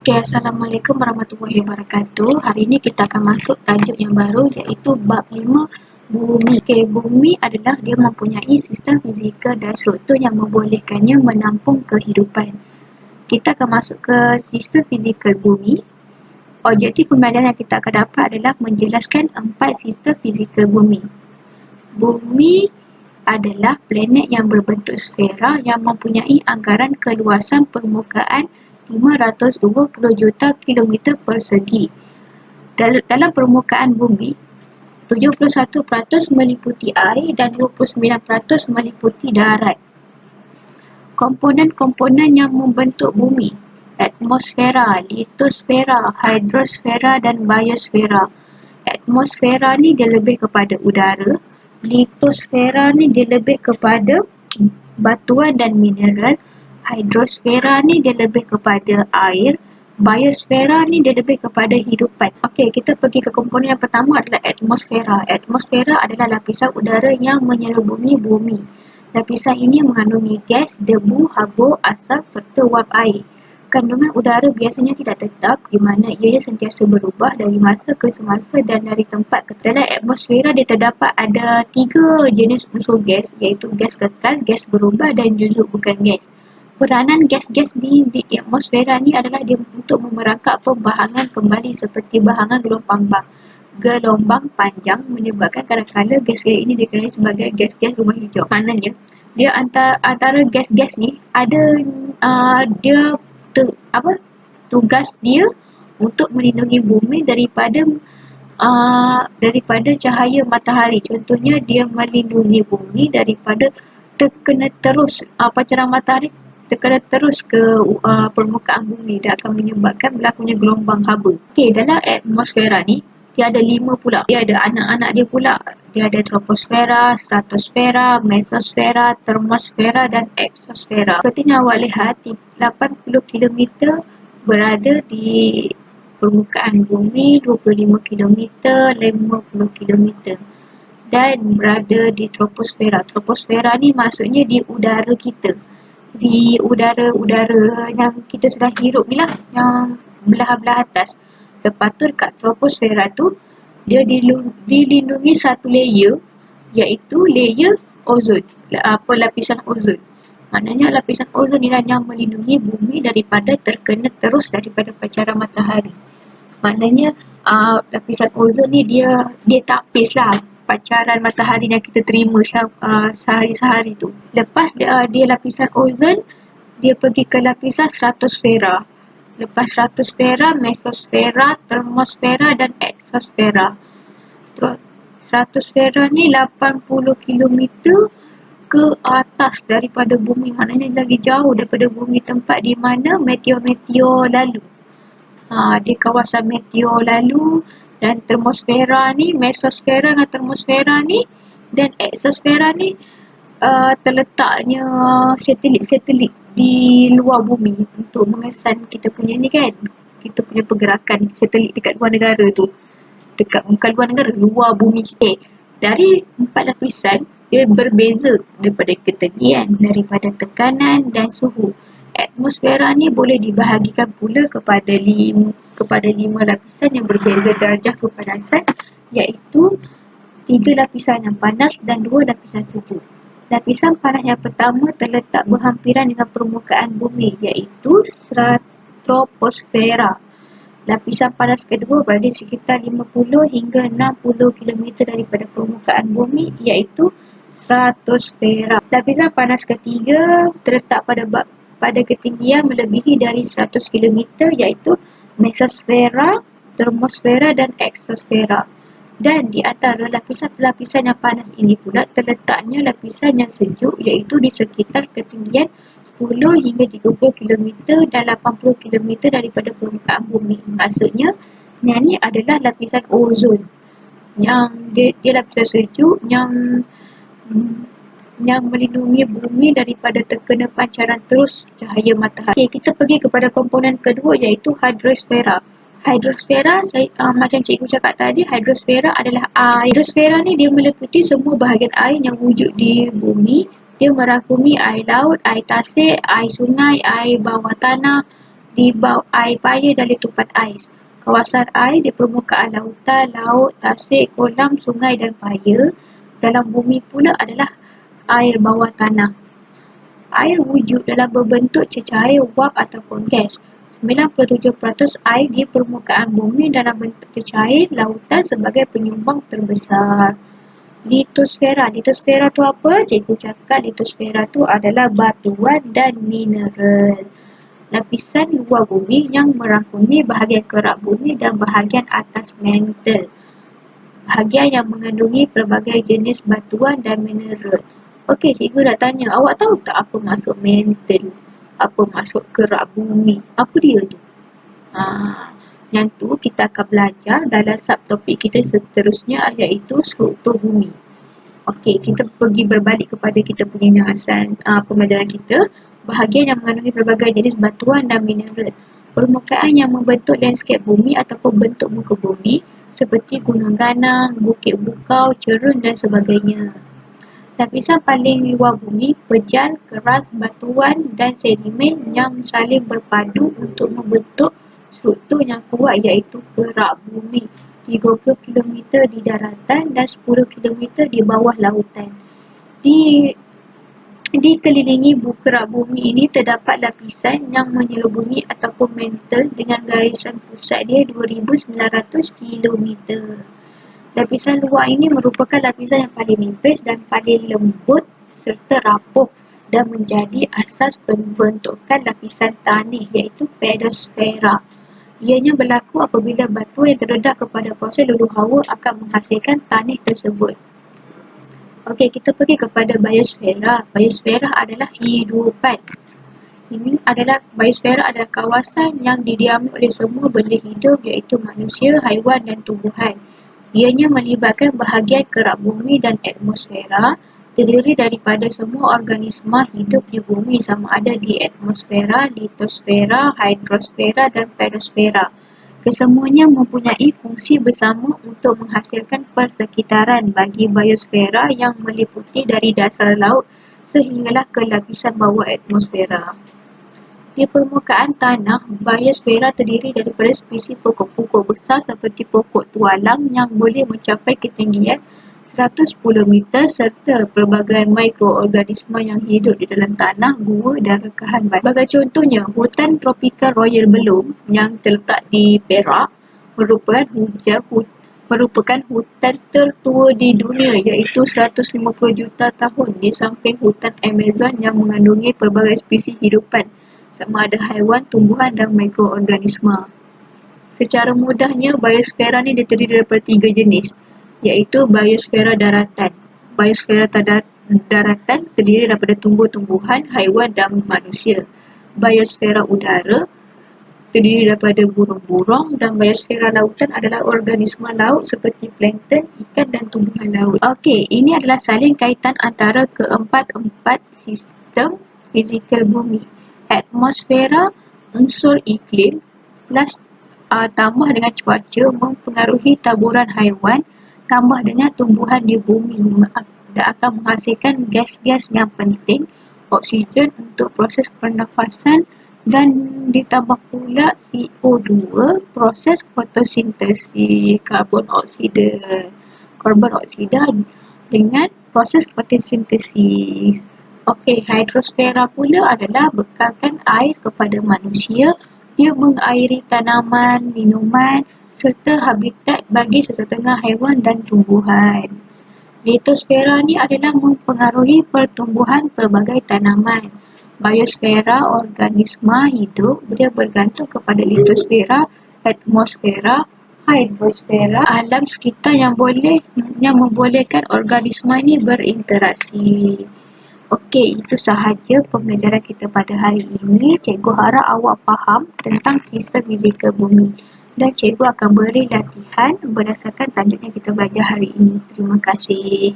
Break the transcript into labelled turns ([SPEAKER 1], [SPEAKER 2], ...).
[SPEAKER 1] Okay, Assalamualaikum warahmatullahi wabarakatuh. Hari ini kita akan masuk tajuk yang baru iaitu bab 5 bumi. Okay, bumi adalah dia mempunyai sistem fizikal dan struktur yang membolehkannya menampung kehidupan. Kita akan masuk ke sistem fizikal bumi. Objektif pembelajaran yang kita akan dapat adalah menjelaskan 4 sistem fizikal bumi. Bumi adalah planet yang berbentuk sfera yang mempunyai anggaran keluasan permukaan 520 juta kilometer persegi. Dalam permukaan bumi, 71% meliputi air dan 29% meliputi darat. Komponen-komponen yang membentuk bumi: atmosfera, litosfera, hidrosfera dan biosfera. Atmosfera ni dia lebih kepada udara, litosfera ni dia lebih kepada batuan dan mineral, hidrosfera ni dia lebih kepada air, biosfera ni dia lebih kepada hidupan. Okey, kita pergi ke komponen yang pertama adalah atmosfera. Atmosfera adalah lapisan udara yang menyelubungi bumi. Lapisan ini mengandungi gas, debu, habur, asap serta wap air. Kandungan udara biasanya tidak tetap di mana ianya sentiasa berubah dari masa ke semasa dan dari tempat ke tempat. Dalam atmosfera dia terdapat ada 3 jenis unsur gas iaitu gas kekal, gas berubah dan juzuk bukan gas. Peranan gas-gas di atmosfera ni adalah dia untuk memerangkap pembahangan kembali seperti bahangan gelombang panjang menyebabkan kadang-kadang gas-gas ini dikenali sebagai gas-gas rumah hijau. Maknanya dia antara gas-gas ni ada dia tugas dia untuk melindungi bumi daripada cahaya matahari. Contohnya dia melindungi bumi daripada terkena terus pancaran matahari terkena terus ke permukaan bumi dan akan menyebabkan berlakunya gelombang haba. Okey, dalam atmosfera ni dia ada 5 pula. Dia ada anak-anak dia pula. Dia ada troposfera, stratosfera, mesosfera, termosfera dan eksosfera. Seperti yang awak lihat, 80 km berada di permukaan bumi, 25 km, 50 km dan berada di troposfera. Troposfera ni maksudnya di udara kita. Di udara-udara yang kita sedang hirup ni lah, yang belah-belah atas. Lepas tu dekat troposfera tu dia dilindungi satu layer iaitu layer ozon, lapisan ozon. Maknanya lapisan ozon ni lah yang melindungi bumi daripada terkena terus daripada pancaran matahari. Maknanya lapisan ozon ni dia tapis lah pancaran matahari yang kita terima sehari-sehari tu. Lepas dia lapisan ozon, dia pergi ke lapisan stratosfera. Lepas stratosfera, mesosfera, termosfera dan eksosfera. Stratosfera ni 80 km ke atas daripada bumi, maknanya lagi jauh daripada bumi, tempat di mana meteor-meteor lalu. Di kawasan meteor lalu. Dan termosfera ni, mesosfera dengan termosfera ni dan eksosfera ni terletaknya satelit-satelit di luar bumi untuk mengesan kita punya ni kan, kita punya pergerakan satelit dekat luar negara tu. Bukan luar negara, luar bumi kita. Dari 4 lapisan, dia berbeza daripada ketinggian, daripada tekanan dan suhu. Atmosfera ni boleh dibahagikan pula kepada 5 lapisan yang berbeza darjah kepanasan iaitu 3 lapisan yang panas dan 2 lapisan sejuk. Lapisan panas yang pertama terletak berhampiran dengan permukaan bumi iaitu troposfera. Lapisan panas kedua berada sekitar 50 hingga 60 km daripada permukaan bumi iaitu stratosfera. Lapisan panas ketiga terletak pada ketinggian melebihi dari 100 km iaitu mesosfera, termosfera dan eksosfera. Dan di antara lapisan-lapisan yang panas ini pula terletaknya lapisan yang sejuk iaitu di sekitar ketinggian 10 hingga 30 km dan 80 km daripada permukaan bumi. Maksudnya, yang ni adalah lapisan ozon. Yang dia lapisan sejuk yang melindungi bumi daripada terkena pancaran terus cahaya matahari. Okay, kita pergi kepada komponen kedua iaitu hidrosfera. Hidrosfera, macam cikgu cakap tadi, hidrosfera adalah air. Hidrosfera ni dia meliputi semua bahagian air yang wujud di bumi. Dia merangkumi air laut, air tasik, air sungai, air bawah tanah, di bawah air paya dan letupan ais. Kawasan air di permukaan lautan, laut, tasik, kolam, sungai dan paya. Dalam bumi pula adalah air bawah tanah. Air wujud dalam berbentuk cecair, wap ataupun gas. 97% air di permukaan bumi dalam bentuk cecair lautan sebagai penyumbang terbesar. Litosfera. Litosfera tu apa? Cikgu cakap litosfera tu adalah batuan dan mineral. Lapisan luar bumi yang merangkumi bahagian kerak bumi dan bahagian atas mantle. Bahagian yang mengandungi pelbagai jenis batuan dan mineral. Okey, cikgu dah tanya, awak tahu tak apa maksud mantle? Apa maksud kerak bumi? Apa dia tu? Yang tu kita akan belajar dalam subtopik kita seterusnya, iaitu struktur bumi. Okey, kita pergi berbalik kepada kita punya asal pembelajaran kita. Bahagian yang mengandungi pelbagai jenis batuan dan mineral. Permukaan yang membentuk landscape bumi ataupun bentuk muka bumi seperti gunung ganang, bukit bukau, cerun dan sebagainya. Lapisan paling luar bumi, pejal, keras, batuan dan sedimen yang saling berpadu untuk membentuk struktur yang kuat iaitu kerak bumi. 30 km di daratan dan 10 km di bawah lautan. Dikelilingi kerak bumi ini terdapat lapisan yang menyelubungi ataupun mantle dengan garisan pusat dia 2,900 km. Lapisan luar ini merupakan lapisan yang paling nipis dan paling lembut serta rapuh dan menjadi asas pembentukan lapisan tanah iaitu pedosfera. Ianya berlaku apabila batu yang terdedah kepada proses luluh hawa akan menghasilkan tanah tersebut. Okey, kita pergi kepada biosfera. Biosfera adalah hidupan. Biosfera adalah kawasan yang didiami oleh semua benda hidup iaitu manusia, haiwan dan tumbuhan. Ianya melibatkan bahagian kerak bumi dan atmosfera, terdiri daripada semua organisma hidup di bumi sama ada di atmosfera, litosfera, hidrosfera dan pedosfera. Kesemuanya mempunyai fungsi bersama untuk menghasilkan persekitaran bagi biosfera yang meliputi dari dasar laut sehinggalah ke lapisan bawah atmosfera. Di permukaan tanah, biosfera terdiri daripada spesies pokok-pokok besar seperti pokok tualang yang boleh mencapai ketinggian 110 meter serta pelbagai mikroorganisma yang hidup di dalam tanah, gua dan rekahan batu. Sebagai contohnya, hutan tropika Royal Belum yang terletak di Perak merupakan hutan tertua di dunia iaitu 150 juta tahun di samping hutan Amazon yang mengandungi pelbagai spesies hidupan sama ada haiwan, tumbuhan dan mikroorganisma. Secara mudahnya, biosfera ni terdiri daripada 3 jenis iaitu biosfera daratan. Biosfera daratan terdiri daripada tumbuh-tumbuhan, haiwan dan manusia. Biosfera udara terdiri daripada burung-burung dan biosfera lautan adalah organisma laut seperti plankton, ikan dan tumbuhan laut. Okey, ini adalah saling kaitan antara keempat-empat sistem fizikal bumi. Atmosfera, unsur iklim plus tambah dengan cuaca mempengaruhi taburan haiwan tambah dengan tumbuhan di bumi dan akan menghasilkan gas-gas yang penting, oksigen untuk proses pernafasan dan ditambah pula CO2 proses fotosintesis karbon oksida dengan proses fotosintesis. Okey, hidrosfera pula adalah bekalkan air kepada manusia. Ia mengairi tanaman, minuman serta habitat bagi sesetengah haiwan dan tumbuhan. Litosfera ni adalah mempengaruhi pertumbuhan pelbagai tanaman. Biosfera organisma hidup dia bergantung kepada litosfera, atmosfera, hidrosfera, alam sekitar yang membolehkan organisma ini berinteraksi. Okey, itu sahaja pembelajaran kita pada hari ini. Cikgu harap awak faham tentang sistem fizikal bumi dan cikgu akan beri latihan berdasarkan tajuk yang kita belajar hari ini. Terima kasih.